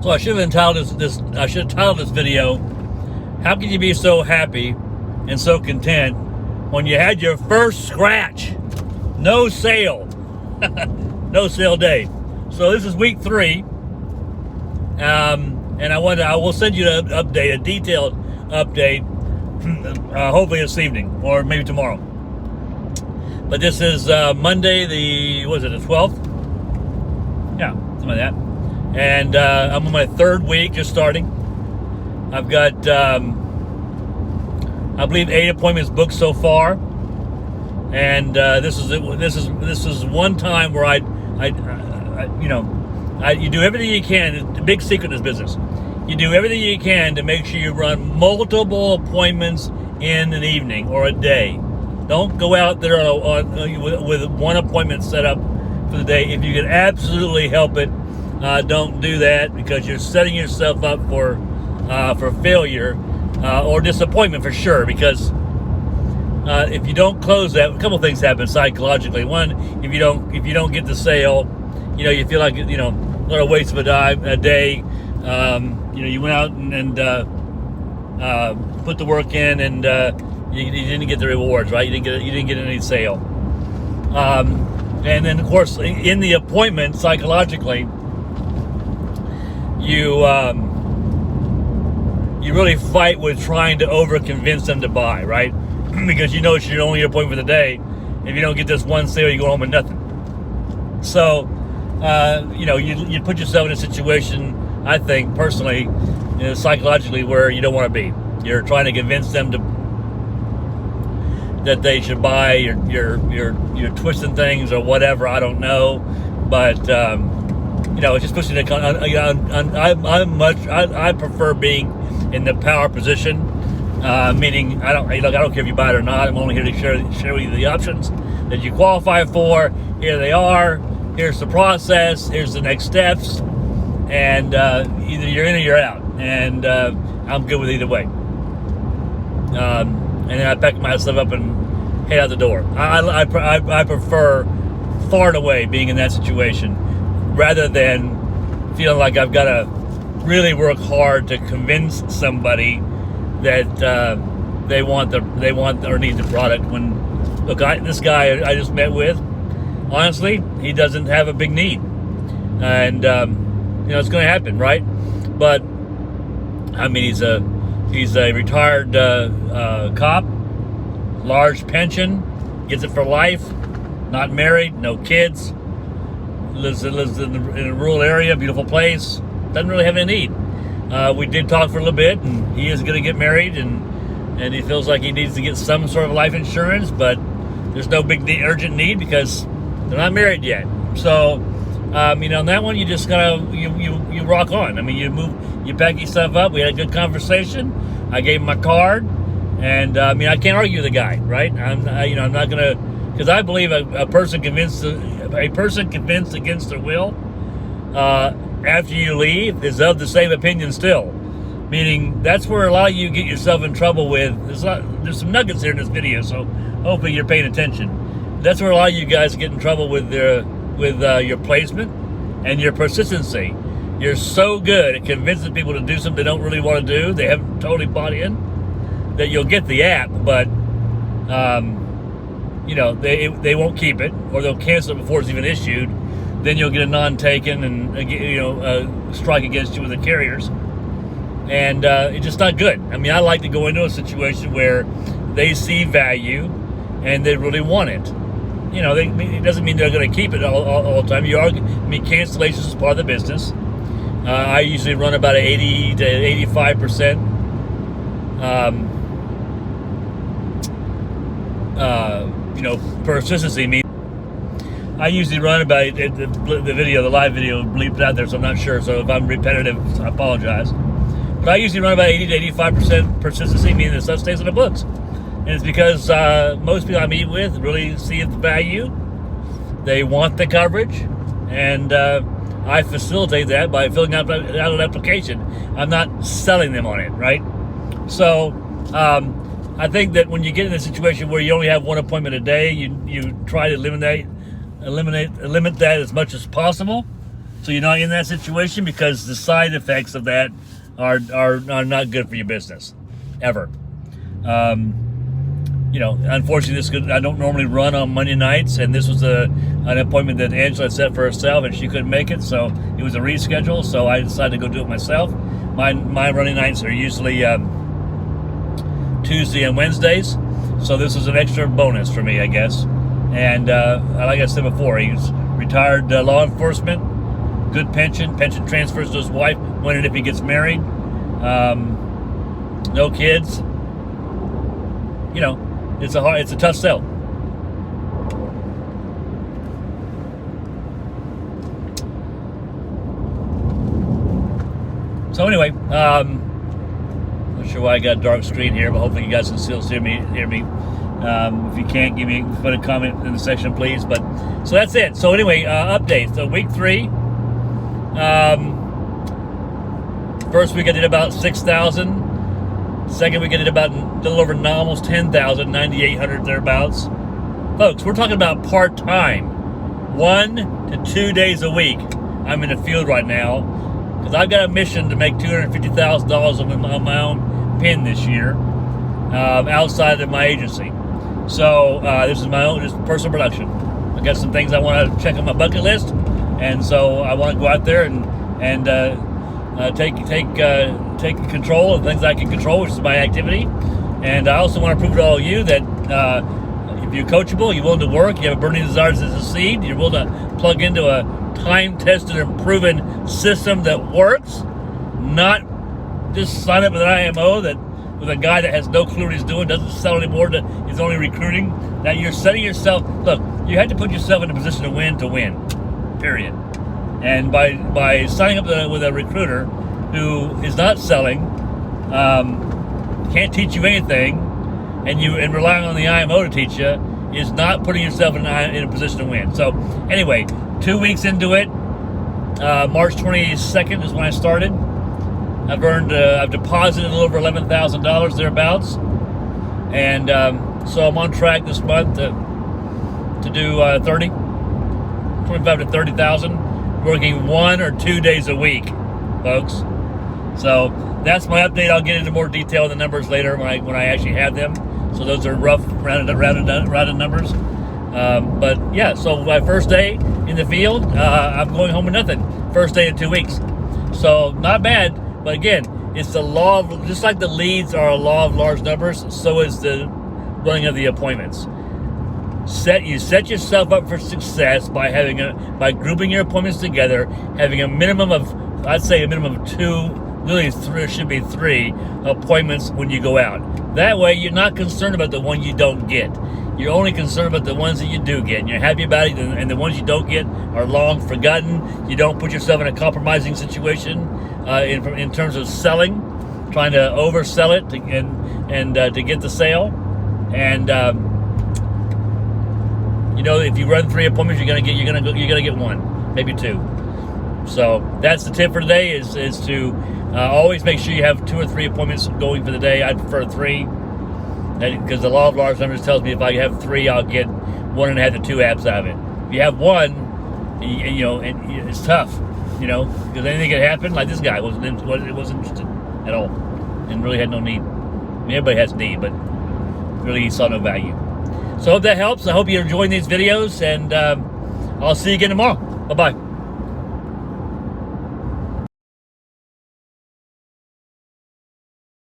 So I should have entitled this video, "How can you be so happy and so content when you had your first scratch? No sale, no sale day." So this is week 3, and I will send you an update, a detailed update, hopefully this evening or maybe tomorrow. But this is Monday, the 12th? Yeah, something like that. And I'm on my 3rd week, just starting. I've got, I believe, 8 appointments booked so far. And this is one time where you do everything you can. The big secret in this business, you do everything you can to make sure you run multiple appointments in an evening or a day. Don't go out there with one appointment set up for the day. If you can absolutely help it, don't do that, because you're setting yourself up for failure or disappointment for sure. Because if you don't close that, a couple things happen psychologically. One, if you don't get the sale, you feel like what a waste of a day. You went out and put the work in, and you didn't get the rewards, right? You didn't get any sale. And then, of course, in the appointment, psychologically, you really fight with trying to over-convince them to buy, right? Because it's your only appointment for the day. If you don't get this one sale, you go home with nothing. So, you put yourself in a situation, I think, personally, psychologically, where you don't want to be. You're trying to convince them that they should buy. You're twisting things or whatever. I don't know, but it's just pushing it. I prefer being in the power position, meaning I don't care if you buy it or not. I'm only here to share with you the options that you qualify for. Here they are. Here's the process. Here's the next steps, and either you're in or you're out. And I'm good with either way. And then I pack myself up and head out the door. I prefer far and away being in that situation, rather than feeling like I've got to really work hard to convince somebody that they want or need the product. When this guy I just met with, honestly, he doesn't have a big need, and it's going to happen, right? But I mean, he's a retired cop, large pension, gets it for life, not married, no kids, lives in a rural area, beautiful place, doesn't really have any need. We did talk for a little bit, and he is going to get married, and he feels like he needs to get some sort of life insurance, but there's no big urgent need because they're not married yet. So, on that one, you just gotta you rock on. I mean, you pack your stuff up. We had a good conversation. I gave him my card, and I can't argue with the guy, right? I'm not gonna, because I believe a person convinced against their will after you leave is of the same opinion still. Meaning that's where a lot of you get yourself in trouble with. There's some nuggets here in this video, so hopefully you're paying attention. That's where a lot of you guys get in trouble with your placement and your persistency. You're so good at convincing people to do something they don't really want to do, they haven't totally bought in, that you'll get the app, but they won't keep it, or they'll cancel it before it's even issued. Then you'll get a non-taken and strike against you with the carriers, and it's just not good. I mean, I like to go into a situation where they see value and they really want it. It doesn't mean they're going to keep it all the time. Cancellations is part of the business. I usually run about 80 to 85% persistency. I usually run about the live video bleeped out there, so I'm not sure. So if I'm repetitive, I apologize. But I usually run about 80 to 85% persistency, meaning the stuff stays on the books. And it's because most people I meet with really see the value. They want the coverage, and I facilitate that by filling out an application. I'm not selling them on it, right? So I think that when you get in a situation where you only have one appointment a day, you try to limit that as much as possible. so you're not in that situation, because the side effects of that are not good for your business, ever. Unfortunately, I don't normally run on Monday nights, and this was an appointment that Angela set for herself, and she couldn't make it, so it was a reschedule. So I decided to go do it myself. My running nights are usually Tuesday and Wednesdays, so this is an extra bonus for me, I guess. And like I said before, he's retired law enforcement, good pension transfers to his wife when and if he gets married, no kids. It's a tough sell. So anyway, not sure why I got a dark screen here, but hopefully you guys can still hear me. If you can't, put a comment in the section, please. But so that's it. So anyway, updates. So week 3. First week I did about 6,000. Second week I did about a little over almost 10,000, 9,800 thereabouts. Folks, we're talking about part-time, 1 to 2 days a week. I'm in the field right now because I've got a mission to make $250,000 on my own pen this year, outside of my agency. So this is my own personal production. I got some things I want to check on my bucket list, and so I want to go out there and take control of things I can control, which is my activity. And I also want to prove to all of you that if you're coachable, you're willing to work, you have a burning desire to succeed, you're willing to plug into a time-tested and proven system that works, not just sign up with an IMO with a guy that has no clue what he's doing, doesn't sell anymore, that is only recruiting. That you're setting yourself, look, you had to put yourself in a position to win, period. And by signing up with a recruiter who is not selling, can't teach you anything, and relying on the IMO to teach you, is not putting yourself in a position to win. So anyway, 2 weeks into it, March 22nd is when I started. I've deposited a little over $11,000 thereabouts, and so I'm on track this month to do 25 to 30,000, working 1 or 2 days a week, folks. So that's my update. I'll get into more detail in the numbers later when I actually have them. So those are rough rounded numbers. But yeah, so my first day in the field, I'm going home with nothing. First day in 2 weeks. So not bad. But again, it's the law of, just like the leads are a law of large numbers, so is the running of the appointments. You set yourself up for success by grouping your appointments together, having a minimum of 2, really there should be 3 appointments when you go out. That way you're not concerned about the one you don't get. You're only concerned about the ones that you do get, and you're happy about it, and the ones you don't get are long forgotten. You don't put yourself in a compromising situation in terms of selling, trying to oversell it to get the sale. And if you run 3 appointments, you're gonna get 1, maybe 2. So that's the tip for today: is to always make sure you have 2 or 3 appointments going for the day. I prefer 3, because the law of large numbers tells me if I have 3, I'll get 1.5 to 2 apps out of it. If you have 1, it's tough, because anything can happen. Like this guy wasn't interested at all, and really had no need. I mean, everybody has need, but really he saw no value. So I hope that helps. I hope you're enjoying these videos, and I'll see you again tomorrow. Bye-bye.